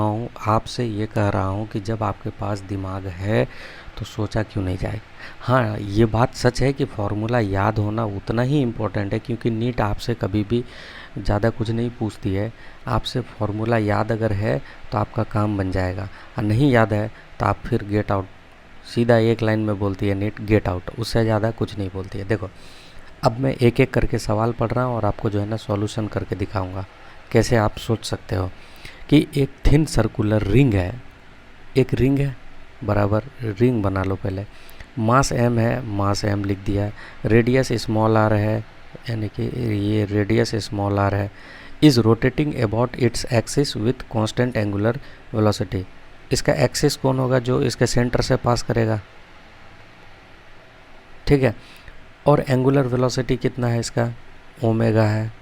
हूँ आपसे ये कह रहा हूँ कि जब आपके पास दिमाग है तो सोचा क्यों नहीं जाए। हाँ, ये बात सच है कि फॉर्मूला याद होना उतना ही इम्पोर्टेंट है, क्योंकि नीट आपसे कभी भी ज़्यादा कुछ नहीं पूछती है। आपसे फॉर्मूला याद अगर है तो आपका काम बन जाएगा, और नहीं याद है तो आप फिर गेट आउट। सीधा एक लाइन में बोलती है नीट, गेट आउट, उससे ज़्यादा कुछ नहीं बोलती है। देखो, अब मैं एक एक करके सवाल पढ़ रहा हूँ और आपको जो है ना सॉल्यूशन करके दिखाऊंगा कैसे आप सोच सकते हो। कि एक थिन सर्कुलर रिंग है, एक रिंग है, बराबर रिंग बना लो पहले। मास एम है, मास एम लिख दिया है। रेडियस स्मॉल आर है, यानी कि ये रेडियस स्मॉल आर है। Is rotating about its axis with constant angular velocity. इसका एक्सिस कौन होगा? जो इसके सेंटर से पास करेगा, ठीक है। और एंगुलर वेलोसिटी कितना है इसका? ओमेगा है,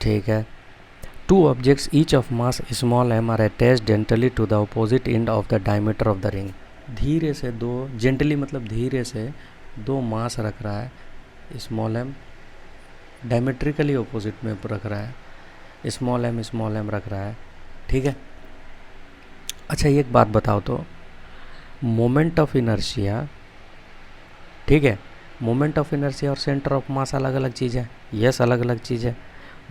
ठीक है। Two objects each of mass small m are attached gently to the opposite end of the diameter of the ring. धीरे से दो, जेंटली मतलब धीरे से दो मास रख रहा है स्मॉल एम, डायमेट्रिकली ऑपोजिट में रख रहा है, स्मॉल एम रख रहा है, ठीक है। अच्छा, एक बात बताओ तो, मोमेंट ऑफ इनर्शिया, ठीक है, मोमेंट ऑफ इनर्शिया और सेंटर ऑफ मास अलग अलग चीज़ है। यस, अलग अलग चीज़ है।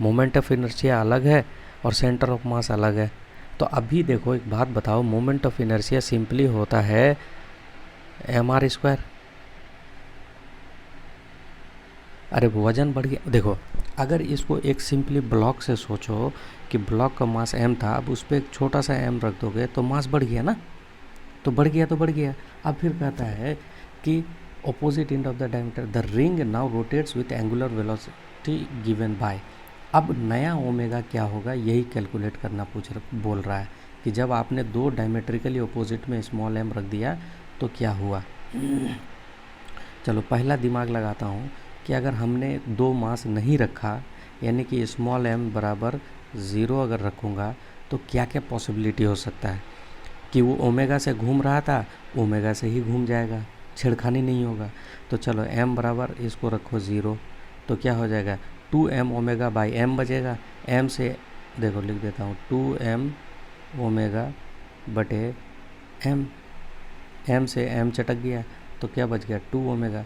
मोमेंट ऑफ इनर्शिया अलग है और सेंटर ऑफ मास अलग है। तो अभी देखो, एक बात बताओ, मोमेंट ऑफ इनर्शिया सिंपली होता है एम आर स्क्वायर। अरे वजन बढ़ गया। देखो, अगर इसको एक सिंपली ब्लॉक से सोचो कि ब्लॉक का मास एम था, अब उस पर एक छोटा सा एम रख दोगे तो मास बढ़ गया ना। तो बढ़ गया तो बढ़ गया। अब फिर कहता है कि opposite end of the diameter the ring now rotates with angular velocity given by। अब नया ओमेगा क्या होगा, यही कैलकुलेट करना बोल रहा है कि जब आपने दो डायमेट्रिकली अपोजिट में स्मॉल एम रख दिया तो क्या हुआ। चलो पहला दिमाग लगाता हूँ कि अगर हमने दो मास नहीं रखा, यानी कि स्मॉल एम बराबर ज़ीरो अगर रखूँगा, तो क्या क्या पॉसिबिलिटी हो सकता है कि वो ओमेगा से घूम रहा था, ओमेगा से ही घूम जाएगा, छेड़खानी नहीं होगा। तो चलो m बराबर इसको रखो ज़ीरो, तो क्या हो जाएगा, 2m ओमेगा बाई m बचेगा। m से देखो लिख देता हूँ 2m ओमेगा बटे m, m से m चटक गया तो क्या बच गया, 2 ओमेगा।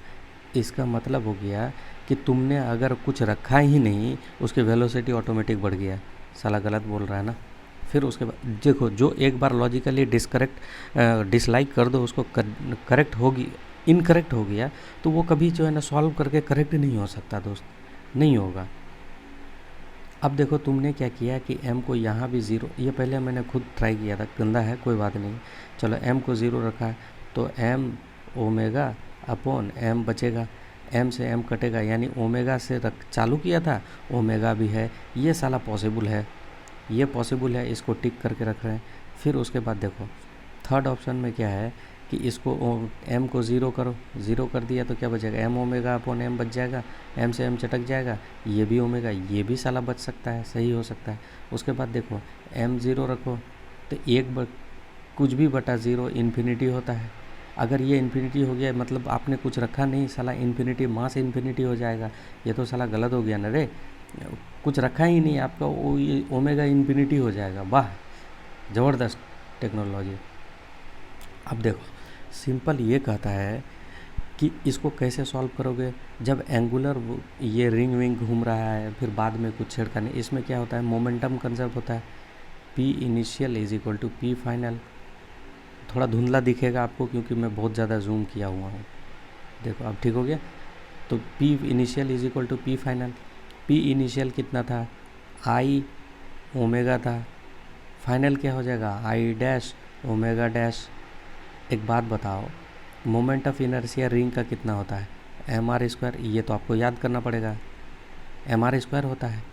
इसका मतलब हो गया कि तुमने अगर कुछ रखा ही नहीं, उसकी वेलोसिटी ऑटोमेटिक बढ़ गया। साला गलत बोल रहा है ना। फिर उसके बाद देखो, जो एक बार लॉजिकली डिसलाइक कर दो उसको, करेक्ट होगी, इनकरेक्ट हो गया तो वो कभी जो है ना सॉल्व करके करेक्ट नहीं हो सकता दोस्त, नहीं होगा। अब देखो तुमने क्या किया कि m को यहाँ भी ज़ीरो, ये पहले मैंने खुद ट्राई किया था, गंदा है कोई बात नहीं। चलो m को ज़ीरो रखा तो m ओमेगा अपॉन m बचेगा, m से m कटेगा, यानी ओमेगा से रख चालू किया था, ओमेगा भी है। ये साला पॉसिबल है, ये पॉसिबल है, इसको टिक करके रख रहे हैं। फिर उसके बाद देखो थर्ड ऑप्शन में क्या है कि इसको m को ज़ीरो करो, ज़ीरो कर दिया तो क्या बचेगा, m ओमेगा अपॉन m बच जाएगा, m से m चटक जाएगा, ये भी ओमेगा, ये भी साला बच सकता है, सही हो सकता है। उसके बाद देखो m ज़ीरो रखो तो कुछ भी बटा ज़ीरो इन्फिनिटी होता है। अगर ये इन्फिनिटी हो गया मतलब आपने कुछ रखा नहीं, साला इन्फिनिटी, मास इन्फिनिटी हो जाएगा। ये तो साला गलत हो गया ना रे, कुछ रखा ही नहीं आपका, ये ओमेगा इन्फिनिटी हो जाएगा। वाह, ज़बरदस्त टेक्नोलॉजी। अब देखो, सिंपल ये कहता है कि इसको कैसे सॉल्व करोगे। जब एंगुलर ये रिंग विंग घूम रहा है, फिर बाद में कुछ छेड़खानी, इसमें क्या होता है, मोमेंटम कंजर्व होता है। P initial is equal to P final. थोड़ा धुंधला दिखेगा आपको क्योंकि मैं बहुत ज़्यादा जूम किया हुआ हूँ। देखो अब ठीक हो गया। तो P initial is equal to P final. P initial कितना था, I ओमेगा था, फाइनल क्या हो जाएगा, I डैश ओमेगा डैश। एक बात बताओ, मोमेंट ऑफ इनर्शिया रिंग का कितना होता है, एम आर स्क्वायर। ये तो आपको याद करना पड़ेगा, एम आर स्क्वायर होता है।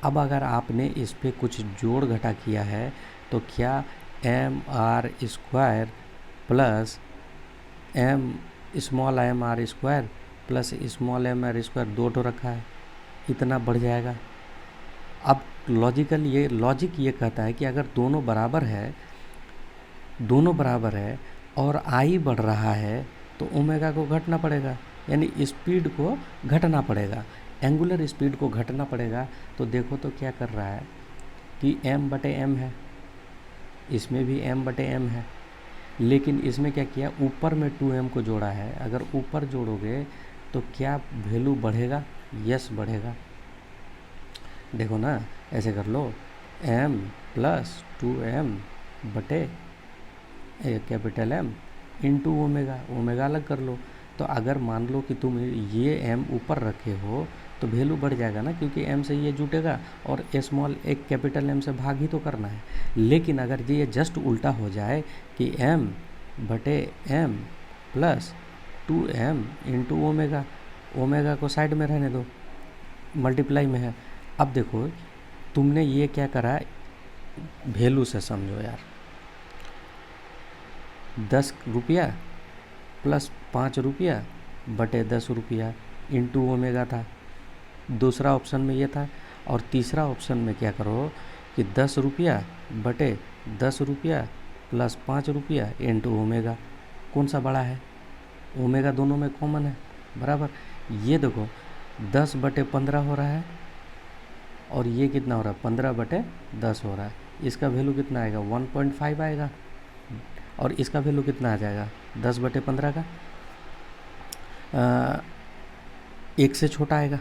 अब अगर आपने इस पर कुछ जोड़ घटा किया है तो क्या M R square plus M R square plus small M R square, दो तो रखा है, इतना बढ़ जाएगा। अब लॉजिक ये कहता है कि अगर दोनों बराबर है और आई बढ़ रहा है तो ओमेगा को घटना पड़ेगा, यानी स्पीड को घटना पड़ेगा, एंगुलर स्पीड को घटना पड़ेगा। तो देखो तो क्या कर रहा है कि m बटे m है, इसमें भी m बटे m है, लेकिन इसमें क्या किया, ऊपर में 2m को जोड़ा है। अगर ऊपर जोड़ोगे तो क्या वैल्यू बढ़ेगा? यस बढ़ेगा। देखो ना, ऐसे कर लो, m प्लस 2m बटे capital M into omega, omega अलग कर लो। तो अगर मान लो कि तुम ये m ऊपर रखे हो तो वैल्यू बढ़ जाएगा ना, क्योंकि m से ये जुटेगा और स्मॉल एक कैपिटल M से भाग ही तो करना है। लेकिन अगर ये जस्ट उल्टा हो जाए कि m बटे m plus 2m into omega, omega को साइड में रहने दो, मल्टीप्लाई में है। अब देखो तुमने ये क्या करा, वैल्यू से समझो यार, 10 रुपया प्लस 5 रुपया बटे 10 रुपया इंटू ओमेगा था, दूसरा ऑप्शन में ये था। और तीसरा ऑप्शन में क्या करो कि 10 रुपया बटे 10 रुपया प्लस 5 रुपया इंटू ओमेगा। कौन सा बड़ा है? ओमेगा दोनों में कॉमन है, बराबर। ये देखो 10 बटे 15 हो रहा है और ये कितना हो रहा है, 15 बटे 10 हो रहा है। इसका वैल्यू कितना आएगा, 1.5 आएगा। और इसका वैल्यू कितना आ जाएगा, 10 बटे 15 का 1 से छोटा आएगा।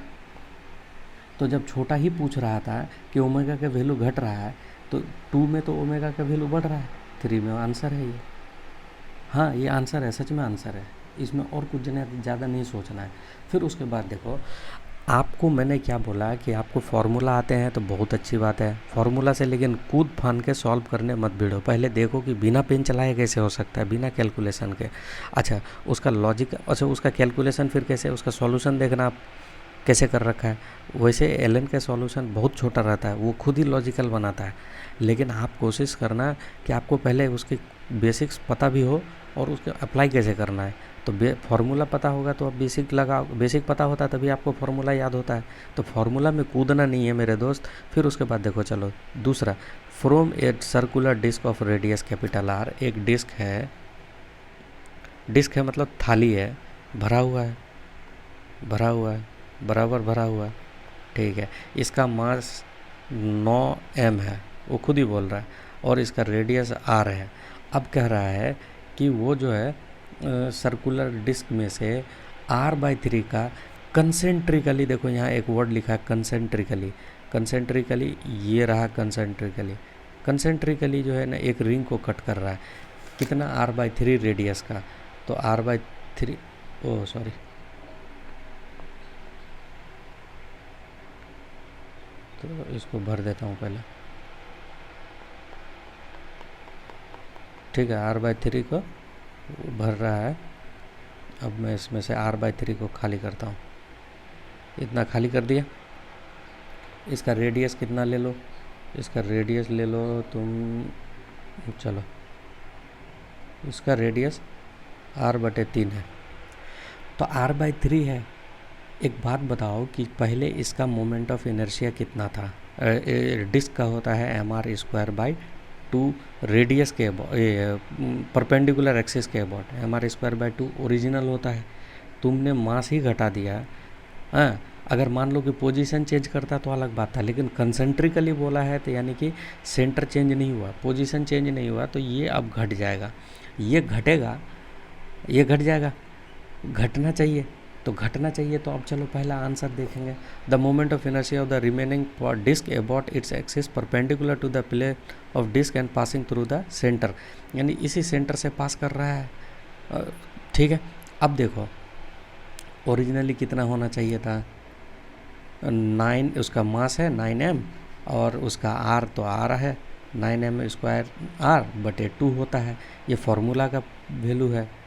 तो जब छोटा ही पूछ रहा था कि ओमेगा का वैल्यू घट रहा है, तो 2 में तो ओमेगा का वैल्यू बढ़ रहा है, 3 में आंसर है ये। हाँ, ये आंसर है, सच में आंसर है, इसमें और कुछ ज़्यादा नहीं सोचना है। फिर उसके बाद देखो, आपको मैंने क्या बोला कि आपको फार्मूला आते हैं तो बहुत अच्छी बात है, फार्मूला से लेकिन कूद फान के सॉल्व करने मत भिड़ो। पहले देखो कि बिना पेन चलाए कैसे हो सकता है, बिना कैलकुलेशन के। अच्छा, उसका लॉजिक, अच्छा उसका कैलकुलेशन फिर कैसे, उसका सॉल्यूशन देखना आप कैसे कर रखा है। वैसे एलन का सॉल्यूशन बहुत छोटा रहता है, वो खुद ही लॉजिकल बनाता है। लेकिन आप कोशिश करना कि आपको पहले उसके बेसिक्स पता भी हो और उसके अप्लाई कैसे करना है। तो फार्मूला पता होगा तो आप बेसिक लगाओ, बेसिक पता होता है तभी आपको फार्मूला याद होता है। तो फार्मूला में कूदना नहीं है मेरे दोस्त। फिर उसके बाद देखो, चलो दूसरा, from a circular disc of radius capital R. एक डिस्क है, डिस्क है मतलब थाली है, भरा हुआ है, भरा हुआ है, बराबर भरा हुआ है, ठीक है। इसका मास 9m है, वो खुद ही बोल रहा है, और इसका रेडियस r है। अब कह रहा है कि वो जो है सर्कुलर डिस्क में से r/3 का कंसेंट्रिकली, देखो यहाँ एक वर्ड लिखा है कंसेंट्रिकली, कंसेंट्रिकली ये रहा कंसेंट्रिकली, कंसेंट्रिकली जो है ना एक रिंग को कट कर रहा है, कितना, r/3 रेडियस का। तो r/3, ओ सॉरी, तो इसको भर देता हूँ पहले, ठीक है। r/3 को भर रहा है। अब मैं इसमें से r/3 को खाली करता हूँ, इतना खाली कर दिया। इसका रेडियस कितना ले लो, इसका रेडियस ले लो तुम, चलो इसका रेडियस r/3 है, तो r/3 है। एक बात बताओ कि पहले इसका मोमेंट ऑफ इनर्शिया कितना था? डिस्क का होता है mr²/2 रेडियस के परपेंडिकुलर एक्सिस के अबाउट, mr²/2 ओरिजिनल होता है। तुमने मास ही घटा दिया। हाँ, अगर मान लो कि पोजीशन चेंज करता तो अलग बात था, लेकिन कंसेंट्रिकली बोला है तो यानी कि सेंटर चेंज नहीं हुआ, पोजीशन चेंज नहीं हुआ, तो ये अब घट जाएगा, ये घटेगा, ये घट जाएगा, घटना चाहिए तो घटना चाहिए। तो अब चलो पहला आंसर देखेंगे। The moment of inertia of the remaining disc about its axis perpendicular to the plane of disc and passing through the centre, यानी इसी सेंटर से पास कर रहा है, ठीक है। अब देखो ओरिजिनली कितना होना चाहिए था, 9, उसका मास है 9m और उसका r तो r है, 9m²r/2 होता है। ये फार्मूला का वैल्यू है,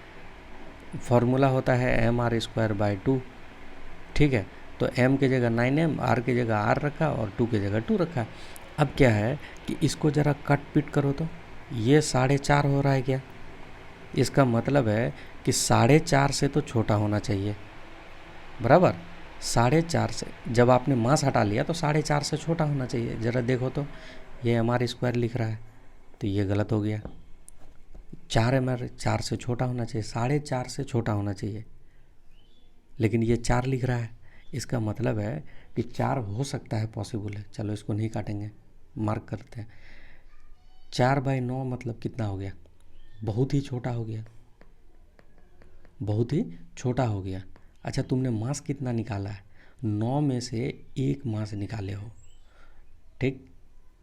फार्मूला होता है mr²/2, ठीक है। तो m की जगह 9m, r की जगह r रखा और 2 की जगह 2 रखा। अब क्या है कि इसको ज़रा कट पिट करो तो ये 4.5 हो रहा है क्या? इसका मतलब है कि 4.5 से तो छोटा होना चाहिए, बराबर। 4.5 से जब आपने मास हटा लिया तो 4.5 से छोटा होना चाहिए। ज़रा देखो तो ये mr² लिख रहा है तो ये गलत हो गया, 4 4 से छोटा होना चाहिए, 4.5 से छोटा होना चाहिए, लेकिन ये 4 लिख रहा है। इसका मतलब है कि 4 हो सकता है, पॉसिबल है। चलो इसको नहीं काटेंगे, मार्क करते हैं। 4/9 मतलब कितना हो गया, बहुत ही छोटा हो गया, बहुत ही छोटा हो गया। अच्छा तुमने मास कितना निकाला है, 9 में से एक मास निकाले हो, ठीक,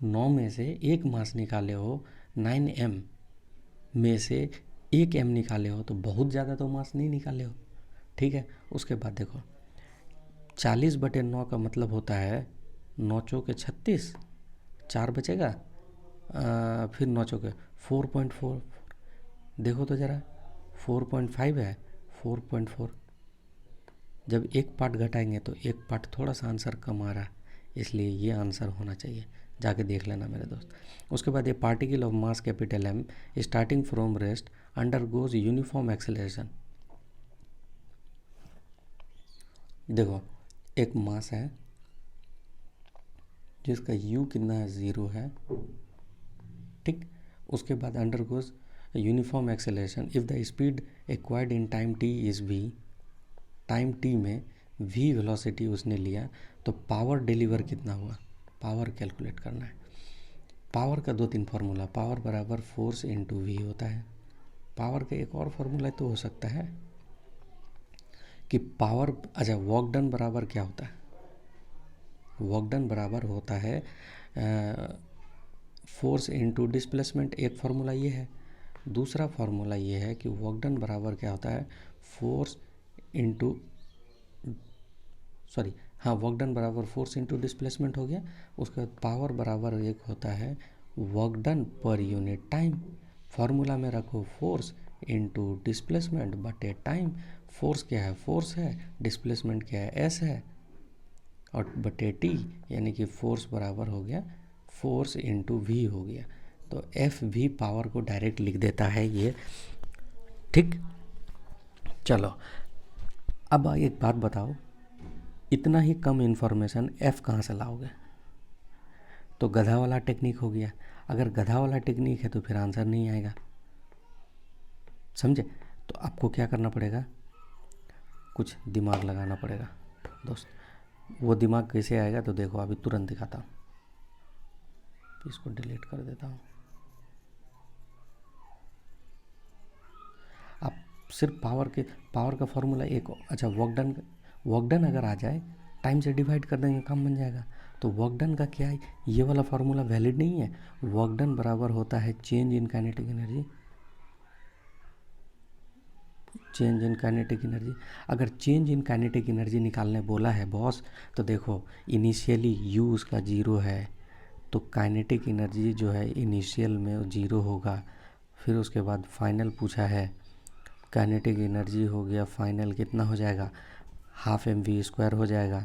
9 में से एक मास निकाले हो, 9m में से एक m निकाले हो, तो बहुत ज़्यादा तो मास नहीं निकाले हो, ठीक है। उसके बाद देखो 40/9 का मतलब होता है 9 चौके 36, 4 बचेगा, फिर 9 चौके 4.4, देखो तो ज़रा 4.5 है, 4.4, जब एक पार्ट घटाएंगे तो एक पार्ट थोड़ा सा आंसर कम आ रहा है, इसलिए ये आंसर होना चाहिए, जाके देख लेना मेरे दोस्त। उसके बाद ये particle of mass capital M starting from rest undergoes uniform acceleration. देखो एक मास है जिसका u कितना है, 0 है, ठीक। उसके बाद undergoes uniform acceleration if the speed acquired in time t is v, time t में v वेलोसिटी उसने लिया, तो पावर डिलीवर कितना हुआ, पावर कैलकुलेट करना है। पावर का 2-3 फार्मूला, पावर बराबर फोर्स इंटू वी होता है। पावर का एक और फार्मूला तो हो सकता है कि पावर, अच्छा वर्क डन बराबर क्या होता है, वर्क डन बराबर होता है फोर्स इंटू डिस्प्लेसमेंट, एक फार्मूला ये है। दूसरा फार्मूला ये है कि वर्क डन बराबर क्या होता है, फोर्स इंटू, सॉरी हाँ, वर्क डन बराबर फोर्स इंटू डिस्प्लेसमेंट हो गया। उसके बाद पावर बराबर एक होता है work done per unit time, formula में रखो फोर्स इंटू डिस्प्लेसमेंट बटे टाइम। फोर्स क्या है, फोर्स है, डिस्प्लेसमेंट क्या है, एस है, और बटे टी, यानी कि फोर्स बराबर हो गया फोर्स इंटू वी हो गया। तो एफ वी पावर को डायरेक्ट लिख देता है ये, ठीक। चलो अब एक बात बताओ, इतना ही कम इन्फॉर्मेशन एफ कहाँ से लाओगे, तो गधा वाला टेक्निक हो गया। अगर गधा वाला टेक्निक है तो फिर आंसर नहीं आएगा, समझे। तो आपको क्या करना पड़ेगा, कुछ दिमाग लगाना पड़ेगा दोस्त। वो दिमाग कैसे आएगा तो देखो अभी तुरंत दिखाता हूँ, इसको डिलीट कर देता हूँ। आप सिर्फ पावर का फॉर्मूला एक, अच्छा वर्क डन अगर आ जाए, टाइम से डिवाइड कर देंगे, काम बन जाएगा। तो वर्क डन का क्या है, ये वाला फार्मूला वैलिड नहीं है। वर्क डन बराबर होता है change in kinetic energy, change in kinetic energy. अगर चेंज इन काइनेटिक एनर्जी निकालने बोला है बॉस, तो देखो इनिशियली u उसका 0 है, तो काइनेटिक एनर्जी जो है इनिशियल में 0 होगा। फिर उसके बाद फाइनल पूछा है, काइनेटिक एनर्जी हो गया, फाइनल कितना हो जाएगा, ½ mv² हो जाएगा।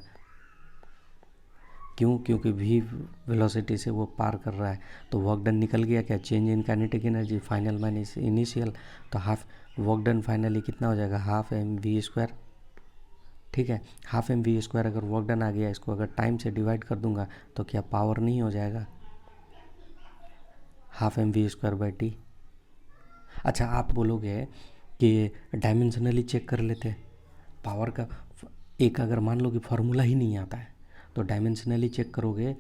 क्यों, क्योंकि v वेलोसिटी से वो पार कर रहा है, तो वर्क डन निकल गया क्या, change in kinetic energy, final minus initial, तो हाफ वर्क डन फाइनली कितना हो जाएगा, ½ mv², ठीक है। ½ mv² अगर वर्क डन आ गया, इसको अगर टाइम से डिवाइड कर दूंगा तो क्या पावर नहीं हो जाएगा, ½ mv²/t। अच्छा आप बोलोगे कि डायमेंशनली चेक कर लेते, पावर का एक अगर मान लो कि फार्मूला ही नहीं आता है, तो डायमेंशनली चेक करोगे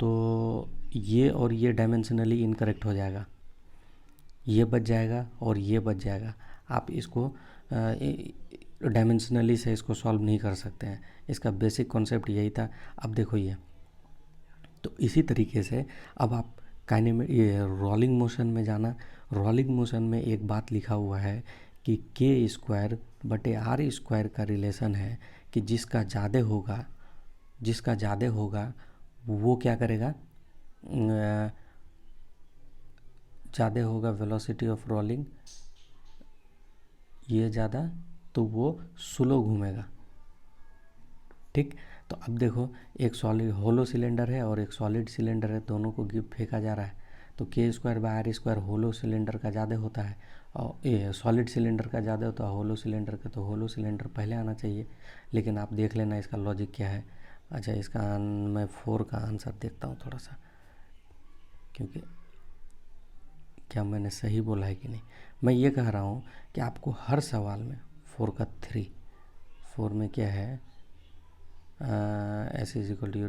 तो ये और ये डायमेंशनली इनकरेक्ट हो जाएगा, ये बच जाएगा और ये बच जाएगा। आप इसको डायमेंशनली से इसको सॉल्व नहीं कर सकते हैं, इसका बेसिक कॉन्सेप्ट यही था। अब देखो ये, तो इसी तरीके से अब आप ये रोलिंग मोशन में जाना। रोलिंग मोशन में एक बात लिखा हुआ है कि k²/r² का रिलेशन है कि जिसका ज़्यादा होगा वो क्या करेगा, ज़्यादा होगा वेलोसिटी ऑफ रोलिंग, ये ज़्यादा, तो वो स्लो घूमेगा, ठीक। तो अब देखो एक सॉलिड होलो सिलेंडर है और एक सॉलिड सिलेंडर है, दोनों को गिफ्ट फेंका जा रहा है, तो k²/r² होलो सिलेंडर का ज़्यादा होता है और ये सॉलिड सिलेंडर का ज़्यादा होता है होलो सिलेंडर का, तो होलो सिलेंडर पहले आना चाहिए। लेकिन आप देख लेना इसका लॉजिक क्या है। अच्छा इसका मैं 4 का आंसर देखता हूँ थोड़ा सा, क्योंकि क्या मैंने सही बोला है कि नहीं। मैं ये कह रहा हूँ कि आपको हर सवाल में 4 का 3, 4 में क्या है, S = U,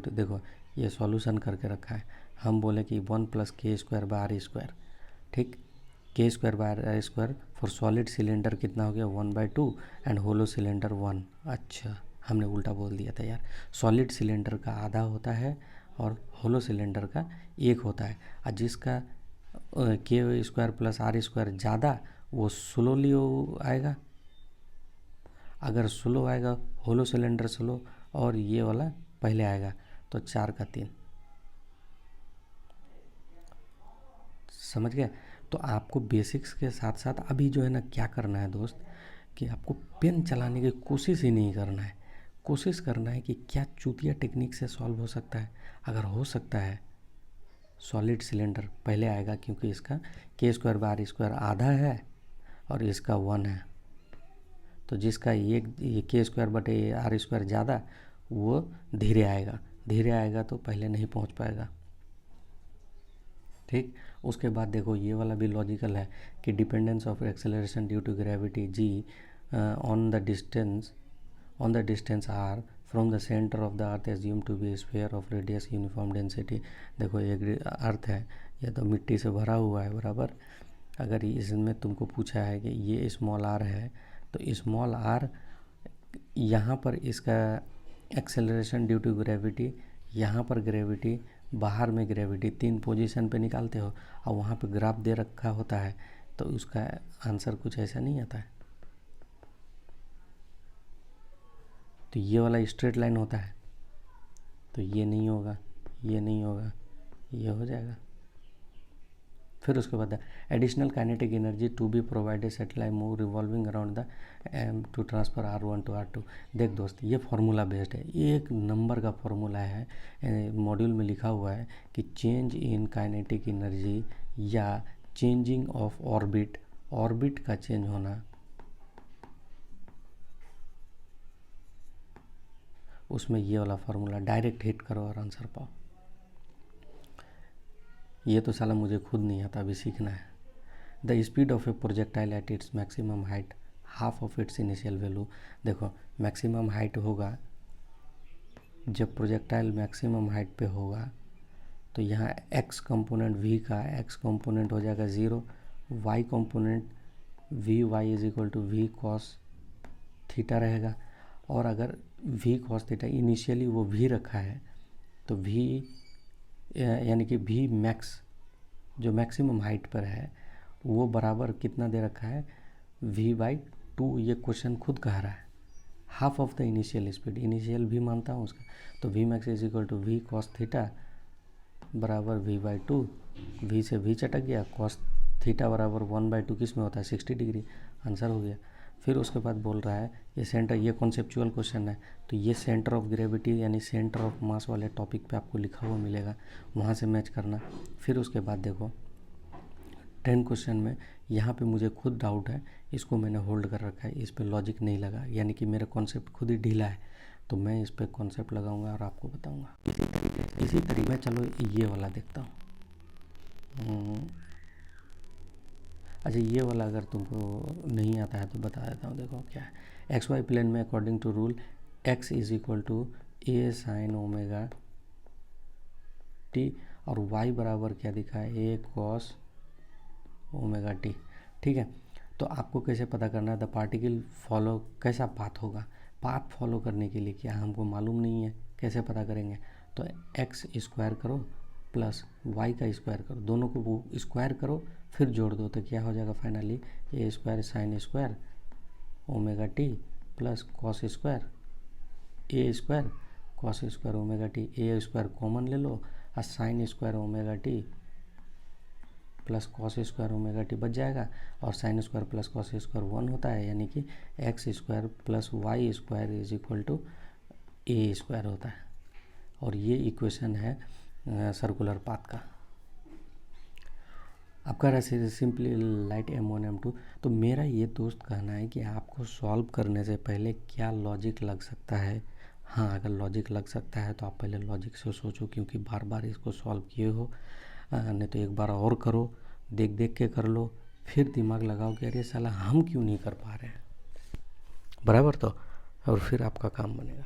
देखो ये सॉल्यूशन करके रखा है, हम बोले कि 1+k² ठीक, k² फॉर सॉलिड सिलेंडर कितना हो गया 1/2 एंड होलो सिलेंडर 1। अच्छा, हमने उल्टा बोल दिया था यार, सॉलिड सिलेंडर का आधा होता है और होलो सिलेंडर का 1 होता है, और जिसका k² + r² ज़्यादा वो स्लोली आएगा। अगर स्लो आएगा होलो सिलेंडर स्लो और ये वाला पहले आएगा, तो 4 का 3। समझ गए? तो आपको बेसिक्स के साथ साथ अभी जो है ना क्या करना है दोस्त, कि आपको पेन चलाने की कोशिश ही नहीं करना है। कोशिश करना है कि क्या चूतिया टेक्निक से सॉल्व हो सकता है। अगर हो सकता है सॉलिड सिलेंडर पहले आएगा, क्योंकि इसका k² आधा है और इसका 1 है, तो जिसका ये k² ज़्यादा वो धीरे आएगा। धीरे आएगा तो पहले नहीं पहुंच पाएगा। ठीक, उसके बाद देखो ये वाला भी लॉजिकल है कि dependence of acceleration due to gravity g on the distance r from the centre of the earth assume to be sphere of radius uniform density. देखो एक अर्थ है, यह तो मिट्टी से भरा हुआ है बराबर। अगर इसमें तुमको पूछा है कि ये स्मॉल आर है, तो स्मॉल आर यहाँ पर इसका एक्सेलरेशन ड्यू टू ग्रेविटी, यहाँ पर ग्रेविटी, बाहर में ग्रेविटी, 3 पोजीशन पे निकालते हो और वहाँ पे ग्राफ दे रखा होता है, तो उसका आंसर कुछ ऐसा नहीं आता है। तो ये वाला स्ट्रेट लाइन होता है, तो ये नहीं होगा, ये नहीं होगा, ये हो जाएगा। फिर उसके बाद additional kinetic energy to be provided satellite move revolving around the to transfer R1 to R2। देख दोस्त, ये फार्मूला बेस्ड है, एक नंबर का फार्मूला है। मॉड्यूल में लिखा हुआ है कि चेंज इन काइनेटिक एनर्जी या चेंजिंग ऑफ ऑर्बिट, ऑर्बिट का चेंज होना, उसमें ये वाला फार्मूला डायरेक्ट हिट करो और आंसर पाओ। ये तो साला मुझे खुद नहीं आता, अभी सीखना है। The speed of A projectile at its maximum height half of its initial value. देखो मैक्सिमम हाइट होगा, जब प्रोजेक्टाइल मैक्सिमम हाइट पे होगा तो यहाँ x कंपोनेंट v का x कंपोनेंट हो जाएगा 0, y component vy = v cos theta रहेगा। और अगर v cos थीटा इनिशियली वो v रखा है, तो v यानी कि v मैक्स जो मैक्सिमम हाइट पर है वो बराबर कितना दे रखा है v/2। ये क्वेश्चन खुद कह रहा है, half of the initial speed, initial भी मानता हूँ उसका, तो v max = v cos theta बराबर v/2। v से v चटक गया, cos थीटा बराबर 1/2 किस में होता है 60 डिग्री, आंसर हो गया। फिर उसके बाद बोल रहा है ये सेंटर, ये कॉन्सेप्चुअल क्वेश्चन है, तो ये सेंटर ऑफ ग्रेविटी यानी सेंटर ऑफ मास वाले टॉपिक पे आपको लिखा हुआ मिलेगा, वहाँ से मैच करना। फिर उसके बाद देखो 10 क्वेश्चन में यहाँ पे मुझे खुद डाउट है, इसको मैंने होल्ड कर रखा है, इस पर लॉजिक नहीं लगा, यानी कि मेरा कॉन्सेप्ट खुद ही ढीला है, तो मैं इस पर कॉन्सेप्ट लगाऊंगा और आपको बताऊंगा इसी तरीके में। चलो ये वाला देखता हूँ। अच्छा, ये वाला अगर तुमको नहीं आता है तो बता देता हूँ। देखो क्या है, XY प्लेन में according to rule x = a sin omega t और y बराबर क्या दिखा है a cos ओमेगा t। ठीक है, तो आपको कैसे पता करना है द पार्टिकल फॉलो, कैसा पाथ होगा। पाथ फॉलो करने के लिए क्या हमको मालूम नहीं है, कैसे पता करेंगे, तो x² करो प्लस y का स्क्वायर करो, दोनों को वो स्क्वायर करो फिर जोड़ दो, तो क्या हो जाएगा finally a² sin² omega t plus cos² a² cos² omega t। a² common ले लो और sin² omega t plus cos² omega t बच जाएगा, और sin² प्लस cos² 1 होता है, यानी कि x² प्लस y² = a² होता है। और ये इक्वेशन है सर्कुलर पाथ का। आपका रहा सिंपली लाइट M1 M2। तो मेरा ये दोस्त कहना है कि आपको सॉल्व करने से पहले क्या लॉजिक लग सकता है। हाँ, अगर लॉजिक लग सकता है तो आप पहले लॉजिक से सोचो, क्योंकि बार बार इसको सॉल्व किए हो, नहीं तो एक बार और करो, देख देख के कर लो, फिर दिमाग लगाओ कि अरे साला हम क्यों नहीं कर पा रहे हैं, बराबर। तो और फिर आपका काम बनेगा।